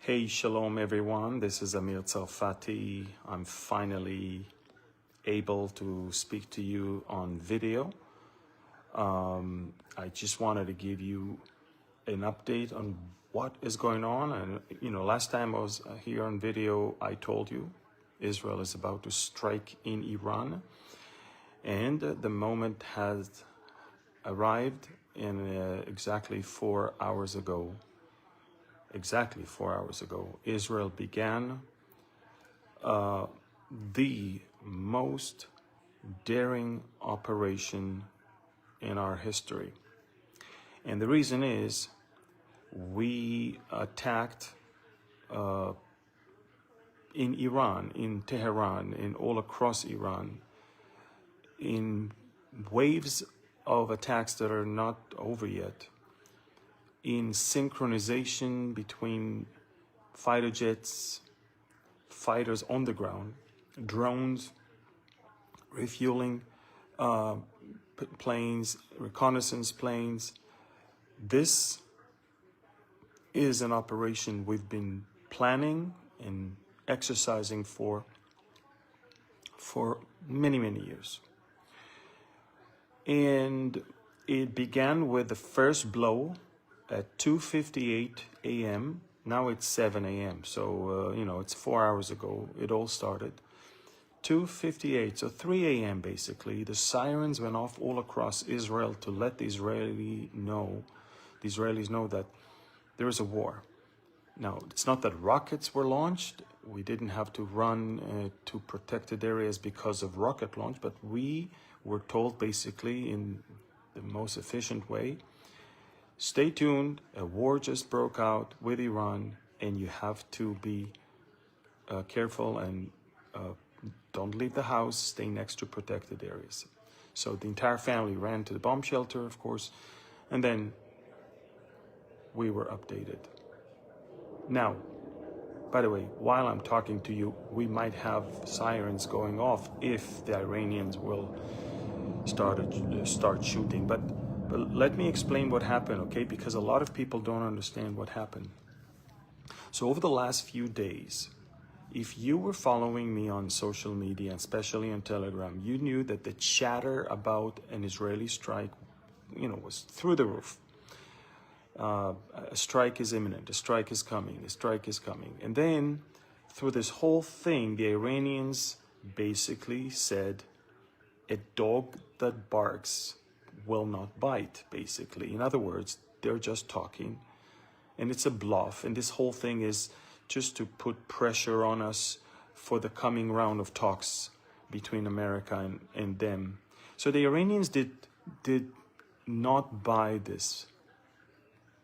Hey, shalom everyone. This is Amir Tsarfati. I'm finally able to speak to you on video. I just wanted to give you an update on what is going on. And last time I was here on video, I told you Israel is about to strike in Iran, and the moment has arrived in exactly 4 hours ago. Exactly 4 hours ago, Israel began the most daring operation in our history. And the reason is we attacked in Iran, in Tehran, in all across Iran, in waves of attacks that are not over yet, in synchronization between fighter jets, fighters on the ground, drones, refueling planes, reconnaissance planes. This is an operation we've been planning and exercising for many, many years. And it began with the first blow at 2:58 a.m. Now it's 7 a.m. So, it's 4 hours ago. It all started. 2:58, so 3 a.m. basically. The sirens went off all across Israel to let the Israelis know that there is a war. Now, it's not that rockets were launched. We didn't have to run to protected areas because of rocket launch, but we were told basically in the most efficient way, stay tuned, a war just broke out with Iran, and you have to be careful and don't leave the house, stay next to protected areas. So the entire family ran to the bomb shelter, of course, and then we were updated. Now, by the way, while I'm talking to you, we might have sirens going off if the Iranians will start shooting. But let me explain what happened, okay? Because a lot of people don't understand what happened. So over the last few days, if you were following me on social media, especially on Telegram, you knew that the chatter about an Israeli strike, was through the roof. A strike is imminent, a strike is coming, a strike is coming. And then through this whole thing, the Iranians basically said, a dog that barks will not bite, basically. In other words, they're just talking, and it's a bluff. And this whole thing is just to put pressure on us for the coming round of talks between America and them. So the Iranians did not buy this,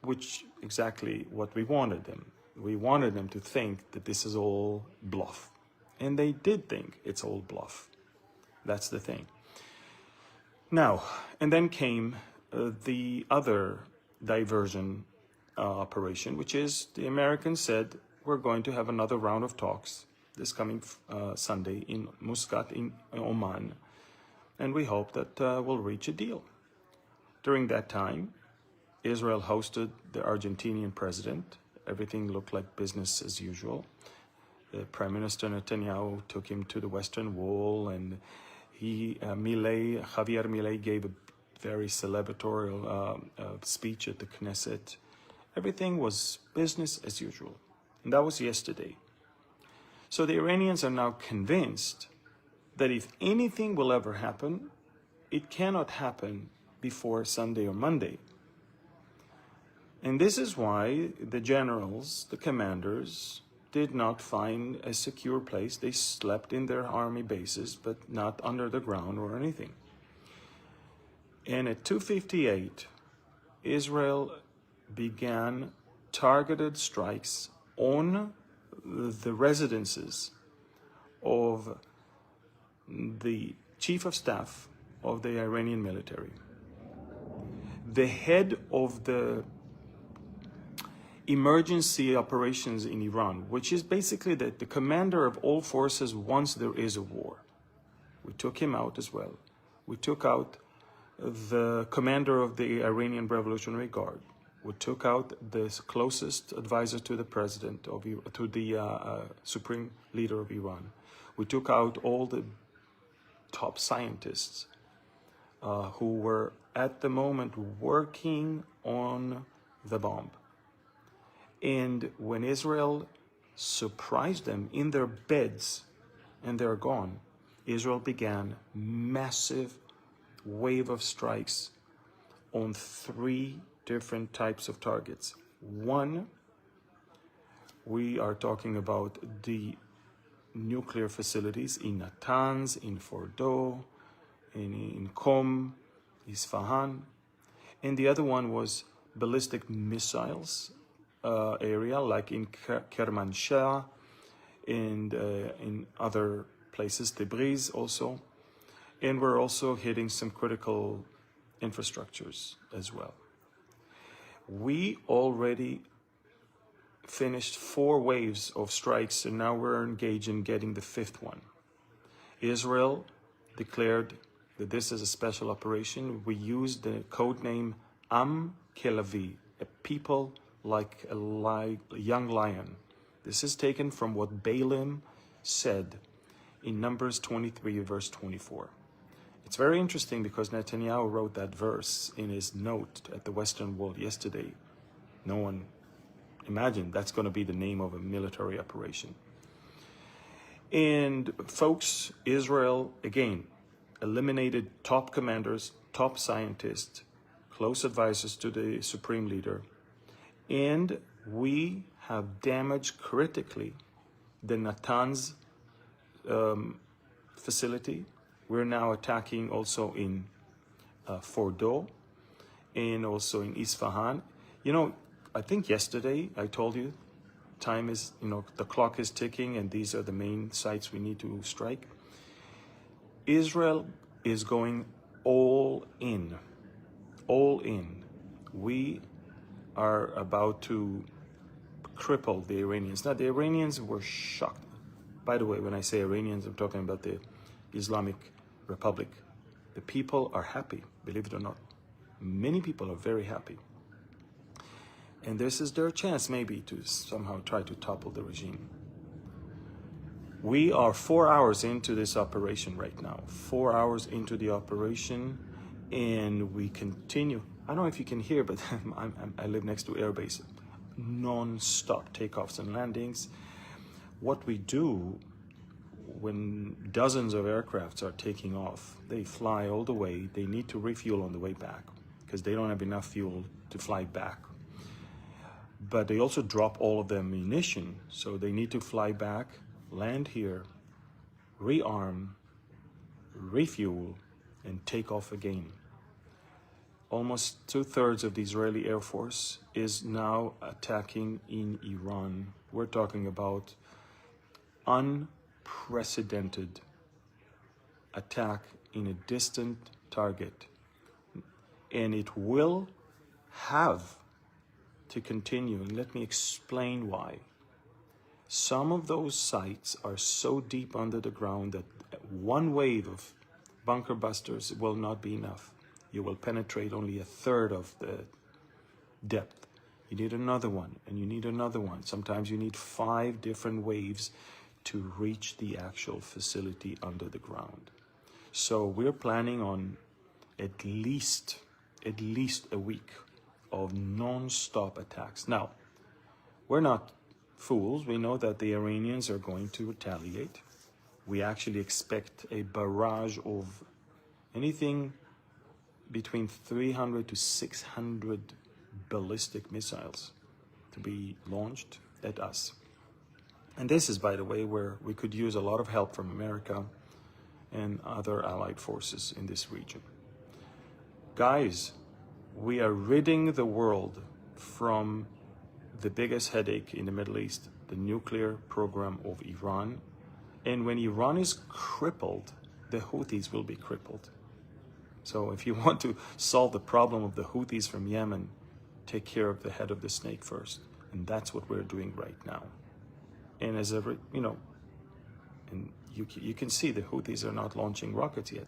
which exactly what we wanted them. We wanted them to think that this is all bluff. And they did think it's all bluff. That's the thing. Now, and then came the other diversion operation, which is the Americans said, we're going to have another round of talks this coming Sunday in Muscat in Oman. And we hope that we'll reach a deal. During that time, Israel hosted the Argentinian president. Everything looked like business as usual. The Prime Minister Netanyahu took him to the Western Wall, and Javier Milei gave a very celebratory speech at the Knesset. Everything was business as usual. And that was yesterday. So the Iranians are now convinced that if anything will ever happen, it cannot happen before Sunday or Monday. And this is why the generals, the commanders, did not find a secure place. They slept in their army bases, but not under the ground or anything. And at 2:58, Israel began targeted strikes on the residences of the chief of staff of the Iranian military, the head of the emergency operations in Iran, which is basically the commander of all forces once there is a war. We took him out as well. We took out the commander of the Iranian Revolutionary Guard. We took out the closest advisor to the president of to the supreme leader of Iran. We took out all the top scientists who were at the moment working on the bomb. And when Israel surprised them in their beds and they're gone, Israel began massive wave of strikes on 3 different types of targets. One, we are talking about the nuclear facilities in Natanz, in Fordo, in Qom, Isfahan. And the other one was ballistic missiles area, like in Kermanshah and in other places, Tabriz also. And we're also hitting some critical infrastructures as well. We already finished 4 waves of strikes, and now we're engaged in getting the 5th one. Israel declared that this is a special operation. We used the code name Am Kelavi, a people like a young lion. This is taken from what Balaam said in Numbers 23, verse 24. It's very interesting because Netanyahu wrote that verse in his note at the Western Wall yesterday. No one imagined that's going to be the name of a military operation. And folks, Israel, again, eliminated top commanders, top scientists, close advisors to the supreme leader. And we have damaged critically the Natanz facility. We're now attacking also in Fordo and also in Isfahan. You know, I think yesterday I told you time is, the clock is ticking and these are the main sites we need to strike. Israel is going all in, all in. We are about to cripple the Iranians. Now, the Iranians were shocked. By the way, when I say Iranians, I'm talking about the Islamic Republic. The people are happy, believe it or not. Many people are very happy. And this is their chance maybe to somehow try to topple the regime. We are 4 hours into this operation right now. 4 hours into the operation, and we continue. I don't know if you can hear, but I live next to airbase. Non-stop takeoffs and landings. What we do when dozens of aircrafts are taking off, they fly all the way. They need to refuel on the way back because they don't have enough fuel to fly back. But they also drop all of their ammunition, so they need to fly back, land here, rearm, refuel, and take off again. Almost 2/3 of the Israeli Air Force is now attacking in Iran. We're talking about unprecedented attack in a distant target. And it will have to continue. And let me explain why. Some of those sites are so deep under the ground that one wave of bunker busters will not be enough. You will penetrate only 1/3 of the depth. You need another one, and you need another one. Sometimes you need 5 different waves to reach the actual facility under the ground. So we're planning on at least a week of non-stop attacks. Now, we're not fools. We know that the Iranians are going to retaliate. We actually expect a barrage of anything between 300 to 600 ballistic missiles to be launched at us. And this is, by the way, where we could use a lot of help from America and other allied forces in this region. Guys, we are ridding the world from the biggest headache in the Middle East, the nuclear program of Iran. And when Iran is crippled, the Houthis will be crippled. So if you want to solve the problem of the Houthis from Yemen, take care of the head of the snake first. And that's what we're doing right now. And as ever, and you can see the Houthis are not launching rockets yet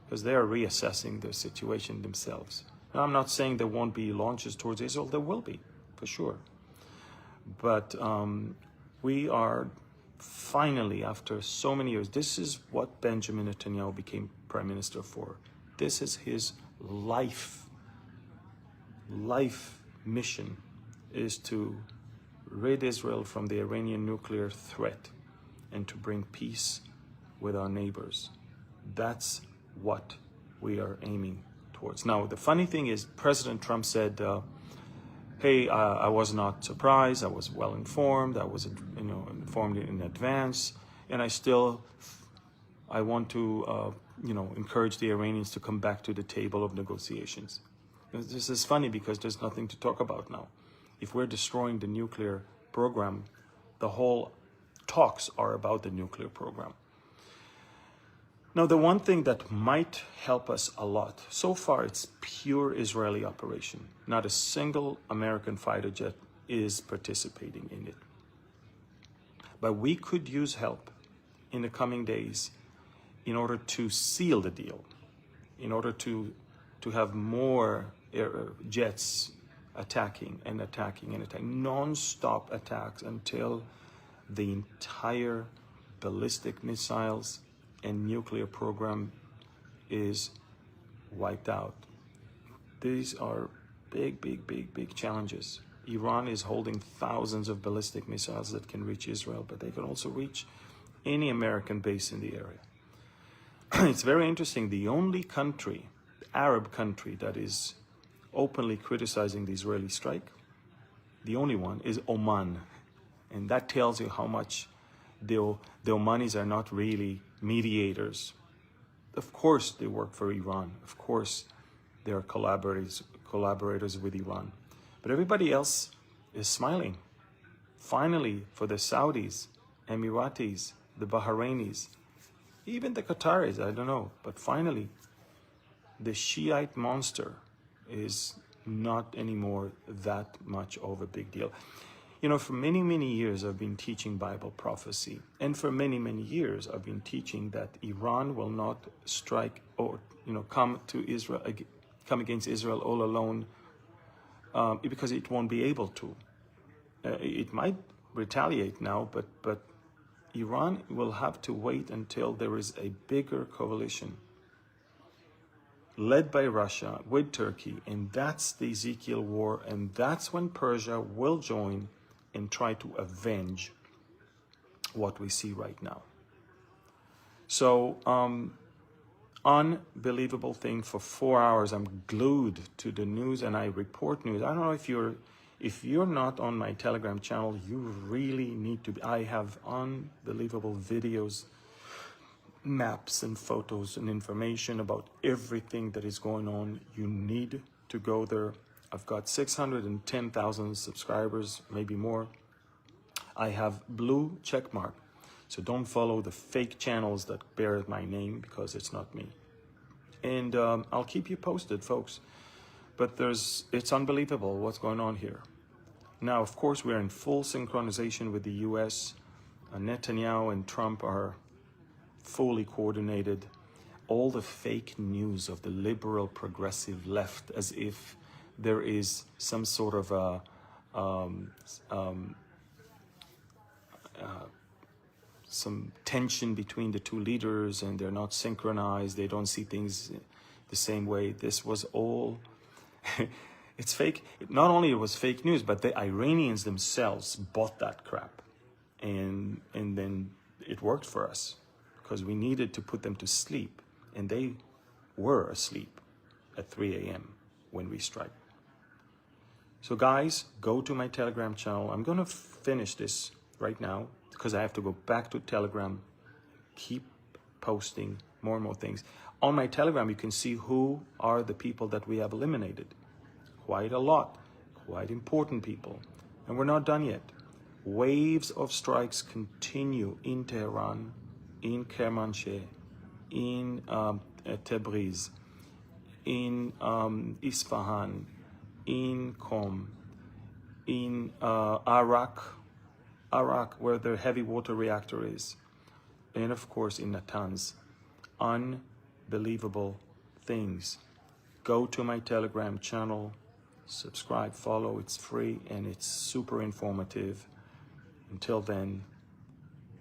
because they are reassessing the situation themselves. Now, I'm not saying there won't be launches towards Israel. There will be, for sure. But we are finally, after so many years, this is what Benjamin Netanyahu became prime minister for. This is his life mission, is to rid Israel from the Iranian nuclear threat and to bring peace with our neighbors. That's what we are aiming towards. Now, the funny thing is, President Trump said, hey, I was not surprised. I was well informed. I was, informed in advance, and I want to, encourage the Iranians to come back to the table of negotiations. This is funny because there's nothing to talk about now. If we're destroying the nuclear program, the whole talks are about the nuclear program. Now, the one thing that might help us a lot, so far it's pure Israeli operation. Not a single American fighter jet is participating in it. But we could use help in the coming days in order to seal the deal, in order to have more jets attacking, non-stop attacks until the entire ballistic missiles and nuclear program is wiped out. These are big challenges. Iran is holding thousands of ballistic missiles that can reach Israel, but they can also reach any American base in the area. It's very interesting. The only country, Arab country, that is openly criticizing the Israeli strike, the only one, is Oman. And that tells you how much the Omanis are not really mediators. Of course they work for Iran. Of course they are collaborators with Iran. But everybody else is smiling. Finally, for the Saudis, Emiratis, the Bahrainis, even the Qataris, I don't know. But finally, the Shiite monster is not anymore that much of a big deal. For many years I've been teaching Bible prophecy. And for many years I've been teaching that Iran will not strike or, come against Israel all alone because it won't be able to. It might retaliate now, but Iran will have to wait until there is a bigger coalition led by Russia with Turkey, and that's the Ezekiel war, and that's when Persia will join and try to avenge what we see right now. So, unbelievable thing. For 4 hours, I'm glued to the news and I report news. I don't know if you're not on my Telegram channel, you really need to be. I have unbelievable videos, maps and photos and information about everything that is going on. You need to go there. I've got 610,000 subscribers, maybe more. I have blue check mark, so don't follow the fake channels that bear my name because it's not me. And I'll keep you posted, folks. But it's unbelievable what's going on here. Now, of course, we're in full synchronization with the U.S. Netanyahu and Trump are fully coordinated. All the fake news of the liberal progressive left, as if there is some sort of some tension between the two leaders and they're not synchronized, they don't see things the same way. This was all, it's fake. Not only it was fake news, but the Iranians themselves bought that crap. And then it worked for us because we needed to put them to sleep. And they were asleep at 3 a.m. when we strike. So guys, go to my Telegram channel. I'm going to finish this right now because I have to go back to Telegram, keep posting more and more things. On my Telegram, you can see who are the people that we have eliminated. Quite a lot, quite important people. And we're not done yet. Waves of strikes continue in Tehran, in Kermanshah, in Tabriz, in Isfahan, in Qom, in Arak, where the heavy water reactor is, and of course in Natanz. Unbelievable things. go to my Telegram channel, subscribe, follow. It's free and it's super informative. Until then,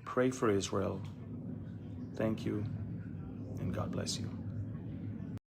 pray for Israel. Thank you, and God bless you.